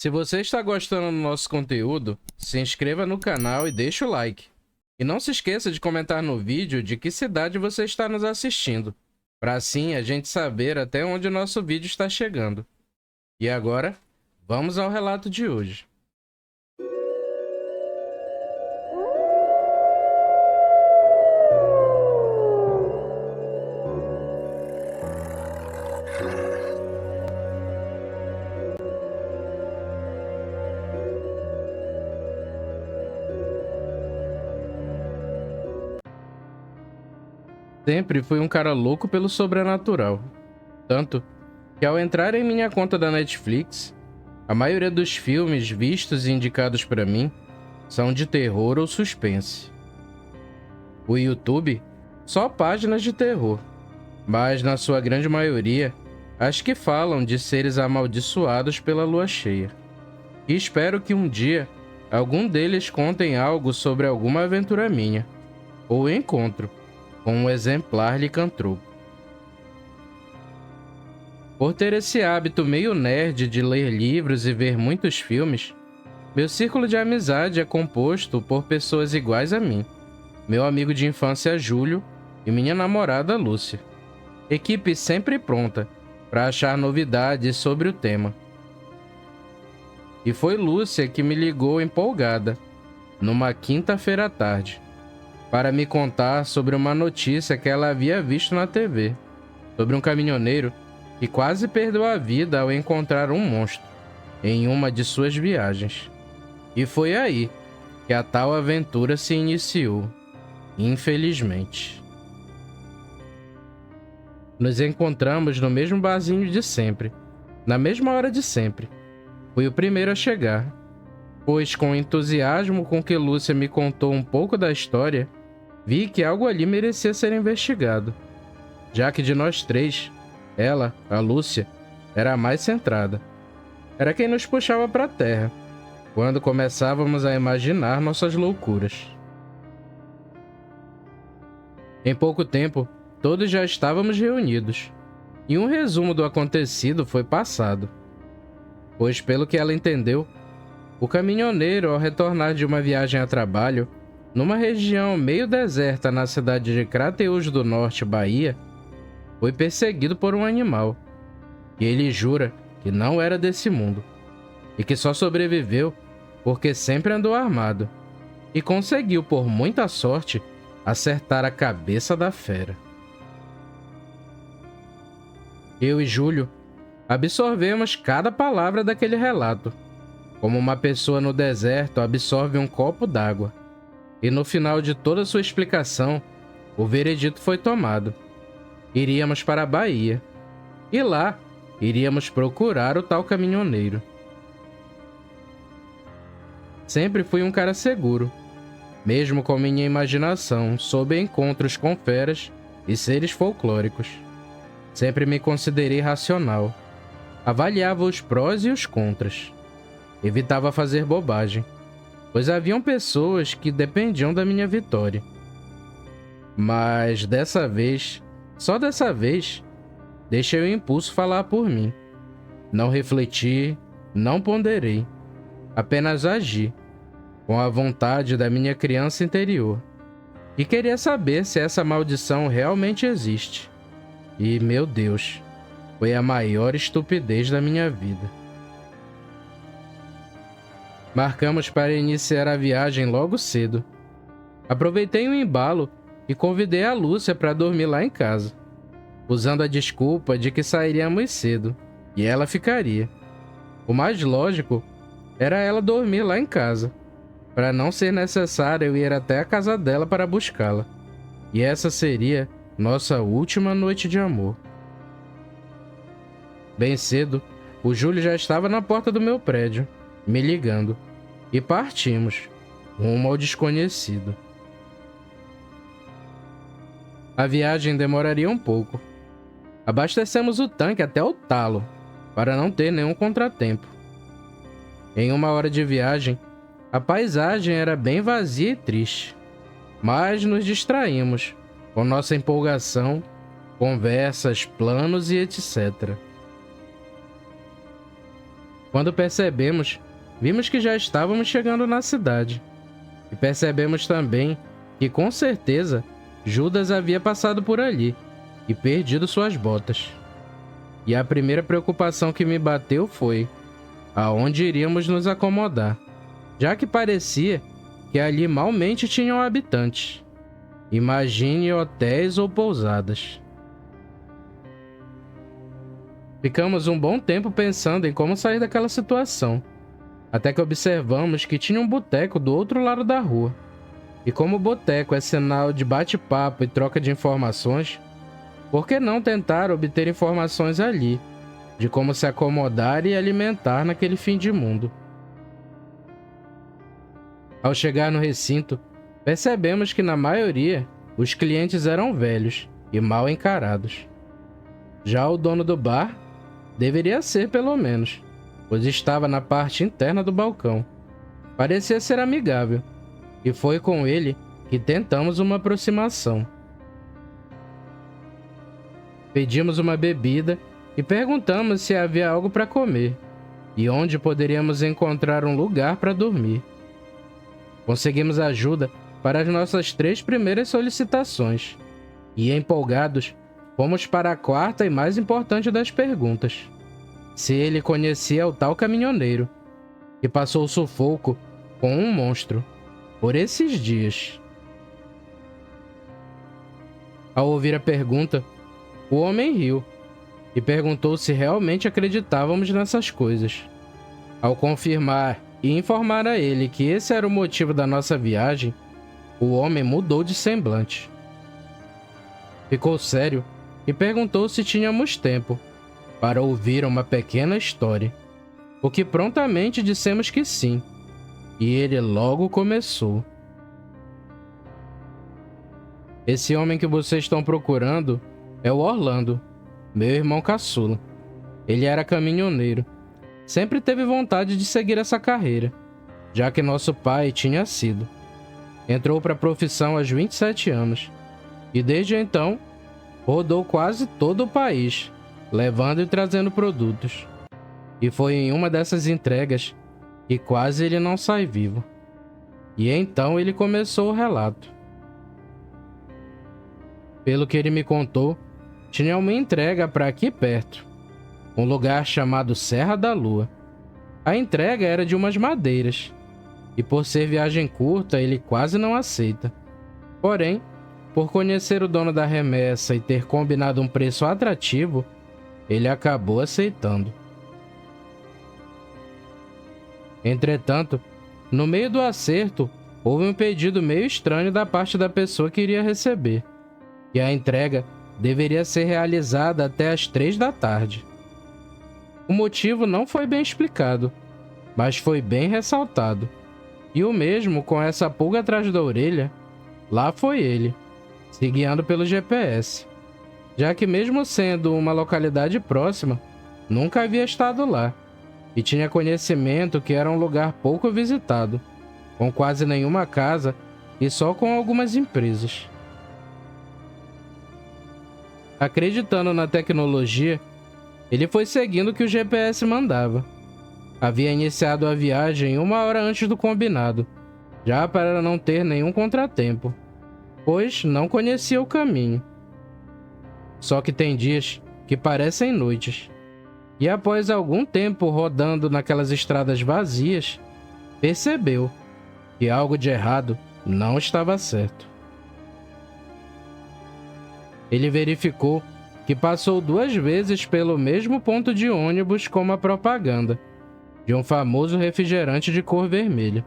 Se você está gostando do nosso conteúdo, se inscreva no canal e deixe o like. E não se esqueça de comentar no vídeo de que cidade você está nos assistindo, para assim a gente saber até onde o nosso vídeo está chegando. E agora, vamos ao relato de hoje. Sempre fui um cara louco pelo sobrenatural. Tanto que ao entrar em minha conta da Netflix, a maioria dos filmes vistos e indicados para mim são de terror ou suspense. O YouTube, só páginas de terror, mas na sua grande maioria, as que falam de seres amaldiçoados pela lua cheia. E espero que um dia algum deles contem algo sobre alguma aventura minha, ou encontro com um exemplar licantropo. Por ter esse hábito meio nerd de ler livros e ver muitos filmes, meu círculo de amizade é composto por pessoas iguais a mim, meu amigo de infância Júlio e minha namorada Lúcia. Equipe sempre pronta para achar novidades sobre o tema. E foi Lúcia que me ligou empolgada, numa quinta-feira à tarde, para me contar sobre uma notícia que ela havia visto na TV, sobre um caminhoneiro que quase perdeu a vida ao encontrar um monstro em uma de suas viagens. E foi aí que a tal aventura se iniciou, infelizmente. Nos encontramos no mesmo barzinho de sempre, na mesma hora de sempre. Fui o primeiro a chegar, pois com o entusiasmo com que Lúcia me contou um pouco da história, vi que algo ali merecia ser investigado, já que de nós três, ela, a Lúcia, era a mais centrada. Era quem nos puxava para a terra, quando começávamos a imaginar nossas loucuras. Em pouco tempo, todos já estávamos reunidos, e um resumo do acontecido foi passado. Pois, pelo que ela entendeu, o caminhoneiro, ao retornar de uma viagem a trabalho, numa região meio deserta na cidade de Crateús do Norte, Bahia, foi perseguido por um animal, que ele jura que não era desse mundo, e que só sobreviveu porque sempre andou armado, e conseguiu, por muita sorte, acertar a cabeça da fera. Eu e Júlio absorvemos cada palavra daquele relato, como uma pessoa no deserto absorve um copo d'água. E no final de toda sua explicação, o veredito foi tomado. Iríamos para a Bahia, e lá iríamos procurar o tal caminhoneiro. Sempre fui um cara seguro, mesmo com minha imaginação sobre encontros com feras e seres folclóricos. Sempre me considerei racional. Avaliava os prós e os contras. Evitava fazer bobagem, pois haviam pessoas que dependiam da minha vitória. Mas dessa vez, só dessa vez, deixei o impulso falar por mim. Não refleti, não ponderei, apenas agi, com a vontade da minha criança interior. E queria saber se essa maldição realmente existe. E, meu Deus, foi a maior estupidez da minha vida. Marcamos para iniciar a viagem logo cedo. Aproveitei o embalo e convidei a Lúcia para dormir lá em casa, usando a desculpa de que sairíamos cedo, e ela ficaria. O mais lógico era ela dormir lá em casa, para não ser necessário eu ir até a casa dela para buscá-la. E essa seria nossa última noite de amor. Bem cedo, o Júlio já estava na porta do meu prédio, me ligando, e partimos, rumo ao desconhecido. A viagem demoraria um pouco. Abastecemos o tanque até o talo, para não ter nenhum contratempo. Em uma hora de viagem, a paisagem era bem vazia e triste, mas nos distraímos com nossa empolgação, conversas, planos e etc. Quando percebemos, vimos que já estávamos chegando na cidade. E percebemos também que, com certeza, Judas havia passado por ali e perdido suas botas. E a primeira preocupação que me bateu foi aonde iríamos nos acomodar, já que parecia que ali malmente tinham habitantes. Imagine hotéis ou pousadas. Ficamos um bom tempo pensando em como sair daquela situação, até que observamos que tinha um boteco do outro lado da rua. E como o boteco é sinal de bate-papo e troca de informações, por que não tentar obter informações ali, de como se acomodar e alimentar naquele fim de mundo? Ao chegar no recinto, percebemos que, na maioria, os clientes eram velhos e mal encarados. Já o dono do bar deveria ser, pelo menos, pois estava na parte interna do balcão. Parecia ser amigável, e foi com ele que tentamos uma aproximação. Pedimos uma bebida e perguntamos se havia algo para comer e onde poderíamos encontrar um lugar para dormir. Conseguimos ajuda para as nossas 3 primeiras solicitações e, empolgados, fomos para a quarta e mais importante das perguntas: se ele conhecia o tal caminhoneiro que passou sufoco com um monstro por esses dias. Ao ouvir a pergunta, o homem riu e perguntou se realmente acreditávamos nessas coisas. Ao confirmar e informar a ele que esse era o motivo da nossa viagem, o homem mudou de semblante. Ficou sério e perguntou se tínhamos tempo para ouvir uma pequena história, o que prontamente dissemos que sim, e ele logo começou. Esse homem que vocês estão procurando é o Orlando, meu irmão caçula. Ele era caminhoneiro. Sempre teve vontade de seguir essa carreira, já que nosso pai tinha sido. Entrou para a profissão aos 27 anos e desde então rodou quase todo o país, levando e trazendo produtos. E foi em uma dessas entregas que quase ele não sai vivo. E então ele começou o relato. Pelo que ele me contou, tinha uma entrega para aqui perto, um lugar chamado Serra da Lua. A entrega era de umas madeiras, e por ser viagem curta, ele quase não aceita. Porém, por conhecer o dono da remessa e ter combinado um preço atrativo, ele acabou aceitando. Entretanto, no meio do acerto, houve um pedido meio estranho da parte da pessoa que iria receber, e a entrega deveria ser realizada até às 3 da tarde. O motivo não foi bem explicado, mas foi bem ressaltado. E o mesmo, com essa pulga atrás da orelha, lá foi ele, se guiando pelo GPS, já que mesmo sendo uma localidade próxima, nunca havia estado lá, e tinha conhecimento que era um lugar pouco visitado, com quase nenhuma casa e só com algumas empresas. Acreditando na tecnologia, ele foi seguindo o que o GPS mandava. Havia iniciado a viagem 1 hora antes do combinado, já para não ter nenhum contratempo, pois não conhecia o caminho. Só que tem dias que parecem noites, e após algum tempo rodando naquelas estradas vazias, percebeu que algo de errado não estava certo. Ele verificou que passou 2 vezes pelo mesmo ponto de ônibus como a propaganda de um famoso refrigerante de cor vermelha.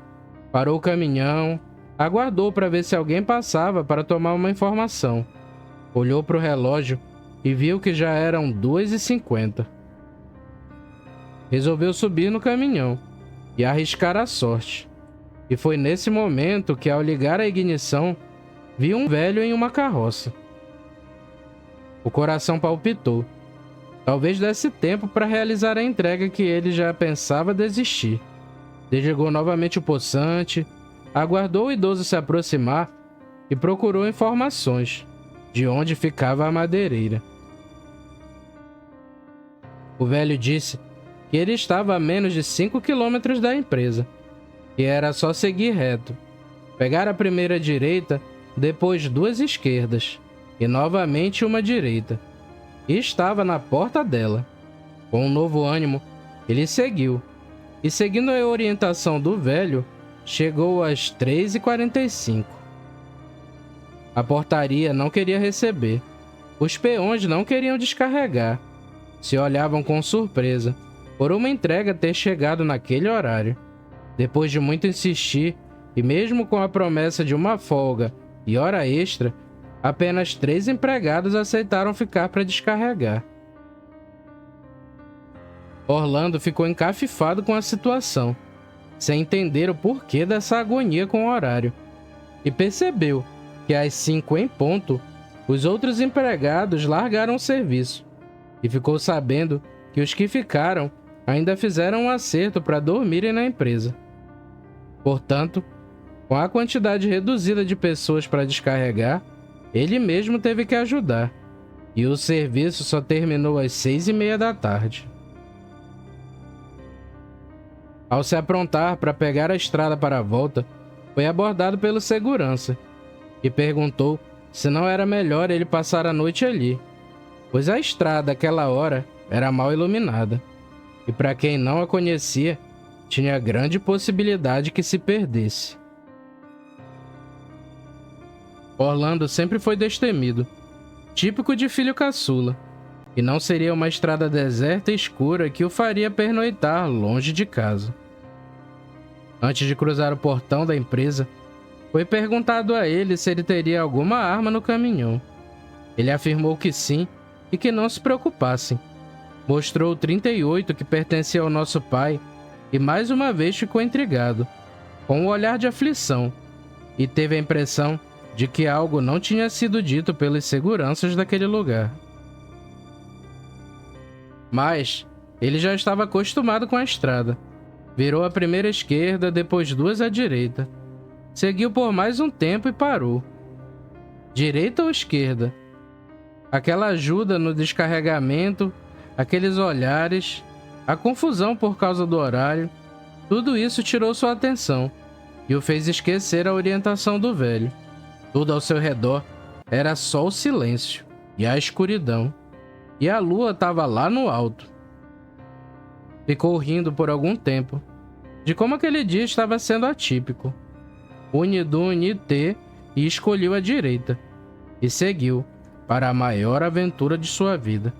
Parou o caminhão, aguardou para ver se alguém passava para tomar uma informação. Olhou para o relógio e viu que já eram 2h50. Resolveu subir no caminhão e arriscar a sorte. E foi nesse momento que, ao ligar a ignição, viu um velho em uma carroça. O coração palpitou. Talvez desse tempo para realizar a entrega que ele já pensava desistir. Desligou novamente o poçante, aguardou o idoso se aproximar e procurou informações de onde ficava a madeireira. O velho disse que ele estava a menos de 5 quilômetros da empresa, e era só seguir reto, pegar a primeira direita, depois duas esquerdas, e novamente uma direita, e estava na porta dela. Com um novo ânimo, ele seguiu, e seguindo a orientação do velho, chegou às 3h45. A portaria não queria receber. Os peões não queriam descarregar. Se olhavam com surpresa por uma entrega ter chegado naquele horário. Depois de muito insistir, e mesmo com a promessa de uma folga e hora extra, apenas 3 empregados aceitaram ficar para descarregar. Orlando ficou encafifado com a situação, sem entender o porquê dessa agonia com o horário, e percebeu que às 5 em ponto, os outros empregados largaram o serviço, e ficou sabendo que os que ficaram ainda fizeram um acerto para dormirem na empresa. Portanto, com a quantidade reduzida de pessoas para descarregar, ele mesmo teve que ajudar, e o serviço só terminou às 6h30 da tarde. Ao se aprontar para pegar a estrada para a volta, foi abordado pelo segurança, e perguntou se não era melhor ele passar a noite ali, pois a estrada àquela hora era mal iluminada, e para quem não a conhecia, tinha grande possibilidade que se perdesse. Orlando sempre foi destemido, típico de filho caçula, e não seria uma estrada deserta e escura que o faria pernoitar longe de casa. Antes de cruzar o portão da empresa, foi perguntado a ele se ele teria alguma arma no caminhão. Ele afirmou que sim e que não se preocupassem. Mostrou o 38 que pertencia ao nosso pai e mais uma vez ficou intrigado, com um olhar de aflição, e teve a impressão de que algo não tinha sido dito pelos seguranças daquele lugar. Mas ele já estava acostumado com a estrada. Virou a primeira esquerda, depois duas à direita. Seguiu por mais um tempo e parou. Direita ou esquerda? Aquela ajuda no descarregamento, aqueles olhares, a confusão por causa do horário, tudo isso tirou sua atenção e o fez esquecer a orientação do velho. Tudo ao seu redor era só o silêncio e a escuridão, e a lua estava lá no alto. Ficou rindo por algum tempo, de como aquele dia estava sendo atípico. Unidunité e escolheu a direita, e seguiu para a maior aventura de sua vida,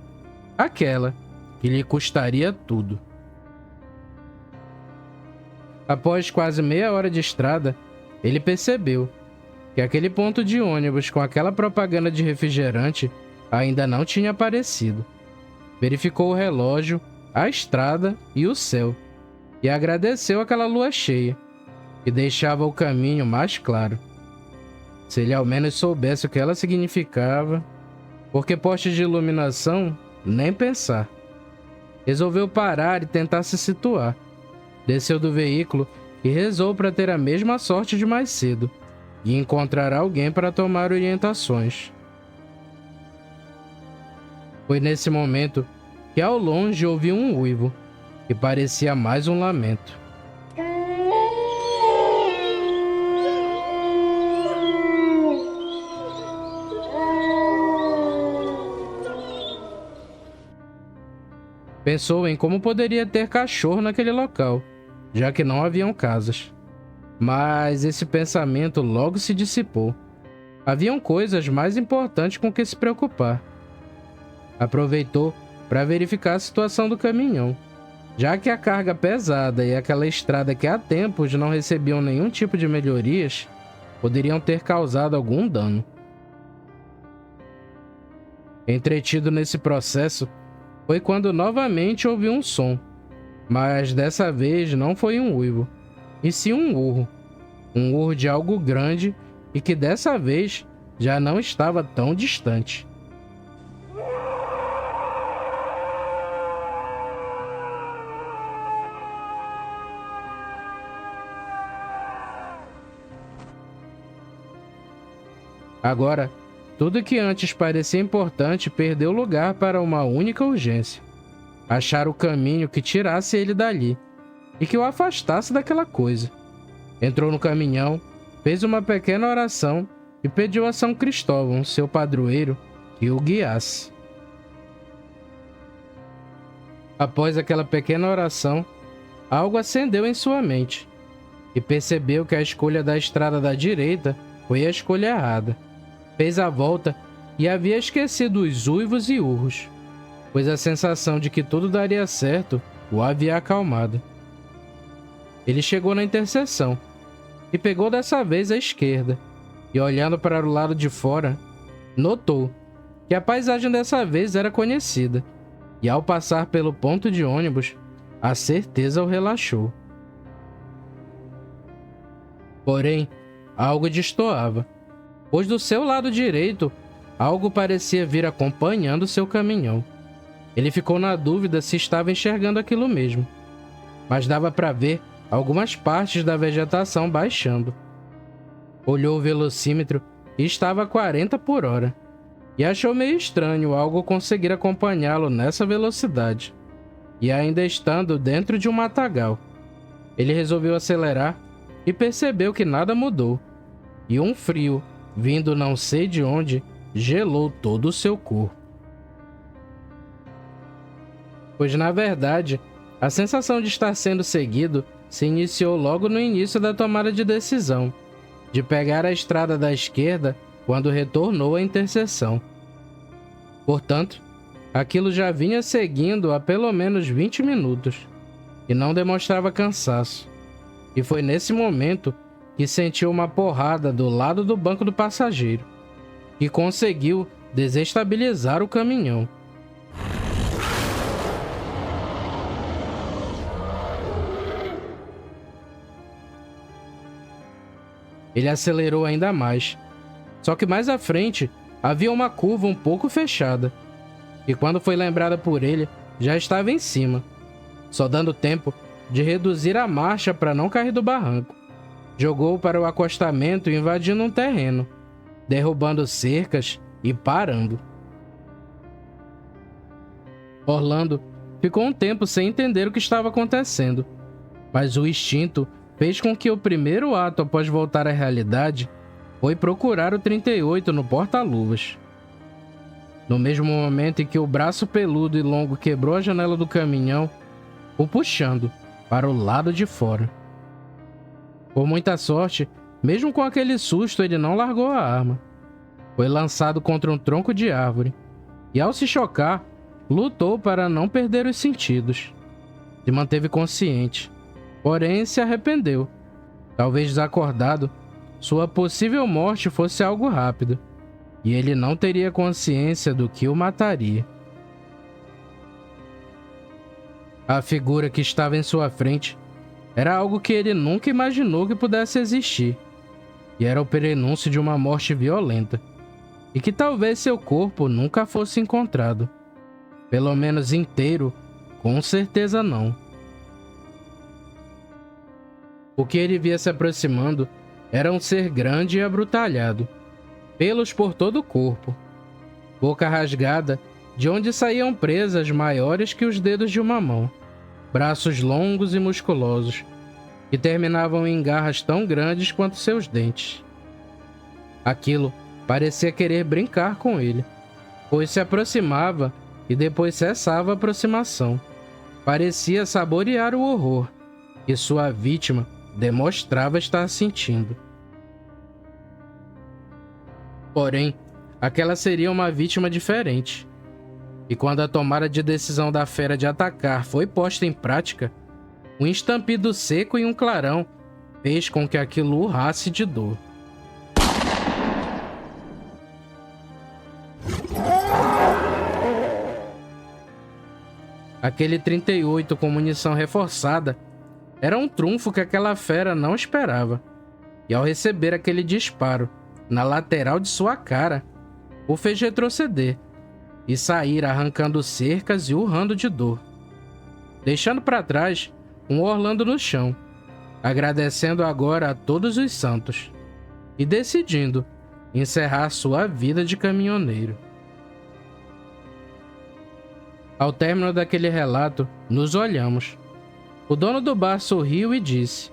aquela que lhe custaria tudo. Após quase meia hora de estrada, ele percebeu que aquele ponto de ônibus com aquela propaganda de refrigerante ainda não tinha aparecido. Verificou o relógio, a estrada e o céu, e agradeceu aquela lua cheia, que deixava o caminho mais claro. Se ele ao menos soubesse o que ela significava, porque postes de iluminação, nem pensar. Resolveu parar e tentar se situar. Desceu do veículo e rezou para ter a mesma sorte de mais cedo, e encontrar alguém para tomar orientações. Foi nesse momento que ao longe ouviu um uivo, que parecia mais um lamento. Pensou em como poderia ter cachorro naquele local, já que não haviam casas. Mas esse pensamento logo se dissipou. Haviam coisas mais importantes com que se preocupar. Aproveitou para verificar a situação do caminhão, já que a carga pesada e aquela estrada que há tempos não recebiam nenhum tipo de melhorias poderiam ter causado algum dano. Entretido nesse processo, foi quando novamente ouviu um som, mas dessa vez não foi um uivo, e sim um urro de algo grande e que dessa vez já não estava tão distante. Agora, tudo que antes parecia importante perdeu lugar para uma única urgência. achar o caminho que tirasse ele dali e que o afastasse daquela coisa. Entrou no caminhão, fez uma pequena oração e pediu a São Cristóvão, seu padroeiro, que o guiasse. Após aquela pequena oração, algo acendeu em sua mente e percebeu que a escolha da estrada da direita foi a escolha errada. Fez a volta e havia esquecido os uivos e urros, pois a sensação de que tudo daria certo o havia acalmado. Ele chegou na interseção e pegou dessa vez a esquerda e, olhando para o lado de fora, notou que a paisagem dessa vez era conhecida e, ao passar pelo ponto de ônibus, a certeza o relaxou. Porém, algo destoava, pois do seu lado direito, algo parecia vir acompanhando seu caminhão. Ele ficou na dúvida se estava enxergando aquilo mesmo, mas dava para ver algumas partes da vegetação baixando. Olhou o velocímetro e estava a 40 por hora, e achou meio estranho algo conseguir acompanhá-lo nessa velocidade, e ainda estando dentro de um matagal. Ele resolveu acelerar e percebeu que nada mudou, e um frio, vindo não sei de onde, gelou todo o seu corpo. Pois, na verdade, a sensação de estar sendo seguido se iniciou logo no início da tomada de decisão, de pegar a estrada da esquerda quando retornou à interseção. Portanto, aquilo já vinha seguindo há pelo menos 20 minutos, e não demonstrava cansaço. E foi nesse momento que sentiu uma porrada do lado do banco do passageiro, que conseguiu desestabilizar o caminhão. Ele acelerou ainda mais, só que mais à frente havia uma curva um pouco fechada, e quando foi lembrada por ele, já estava em cima, só dando tempo de reduzir a marcha para não cair do barranco. Jogou para o acostamento invadindo um terreno, derrubando cercas e parando. Orlando ficou um tempo sem entender o que estava acontecendo, mas o instinto fez com que o primeiro ato após voltar à realidade foi procurar o 38 no porta-luvas. No mesmo momento em que o braço peludo e longo quebrou a janela do caminhão, o puxando para o lado de fora. Por muita sorte, mesmo com aquele susto, ele não largou a arma. Foi lançado contra um tronco de árvore e, ao se chocar, lutou para não perder os sentidos. Se manteve consciente, porém se arrependeu. Talvez desacordado, sua possível morte fosse algo rápido, e ele não teria consciência do que o mataria. A figura que estava em sua frente era algo que ele nunca imaginou que pudesse existir, e era o prenúncio de uma morte violenta, e que talvez seu corpo nunca fosse encontrado. Pelo menos inteiro, com certeza não. O que ele via se aproximando era um ser grande e abrutalhado, pelos por todo o corpo, boca rasgada, de onde saíam presas maiores que os dedos de uma mão, braços longos e musculosos, que terminavam em garras tão grandes quanto seus dentes. Aquilo parecia querer brincar com ele, pois se aproximava e depois cessava a aproximação. Parecia saborear o horror que sua vítima demonstrava estar sentindo. Porém, aquela seria uma vítima diferente. E quando a tomada de decisão da fera de atacar foi posta em prática, um estampido seco e um clarão fez com que aquilo urrasse de dor. Aquele 38 com munição reforçada era um trunfo que aquela fera não esperava. E ao receber aquele disparo na lateral de sua cara, o fez retroceder e sair arrancando cercas e urrando de dor, deixando para trás um Orlando no chão, agradecendo agora a todos os santos e decidindo encerrar sua vida de caminhoneiro. Ao término daquele relato, nos olhamos. O dono do bar sorriu e disse: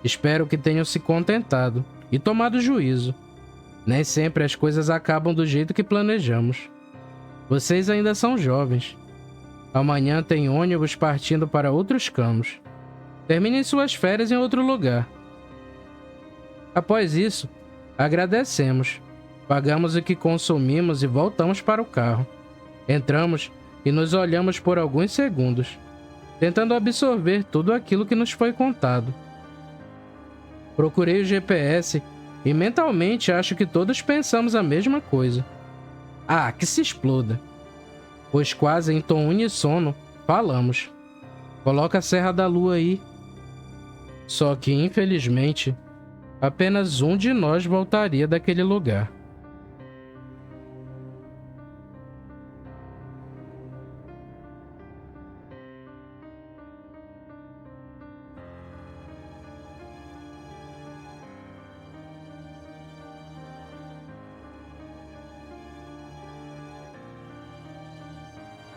espero que tenham se contentado e tomado juízo. Nem sempre as coisas acabam do jeito que planejamos. Vocês ainda são jovens. Amanhã tem ônibus partindo para outros campos. Terminem suas férias em outro lugar. Após isso, agradecemos, pagamos o que consumimos e voltamos para o carro. Entramos e nos olhamos por alguns segundos, tentando absorver tudo aquilo que nos foi contado. Procurei o GPS e mentalmente acho que todos pensamos a mesma coisa. Ah, que se exploda! Pois quase em tom uníssono, falamos. Coloca a Serra da Lua aí. Só que, infelizmente, apenas um de nós voltaria daquele lugar.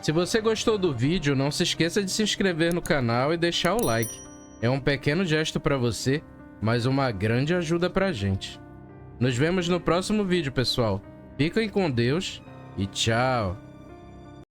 Se você gostou do vídeo, não se esqueça de se inscrever no canal e deixar o like. É um pequeno gesto para você, mas uma grande ajuda pra gente. Nos vemos no próximo vídeo, pessoal. Fiquem com Deus e tchau!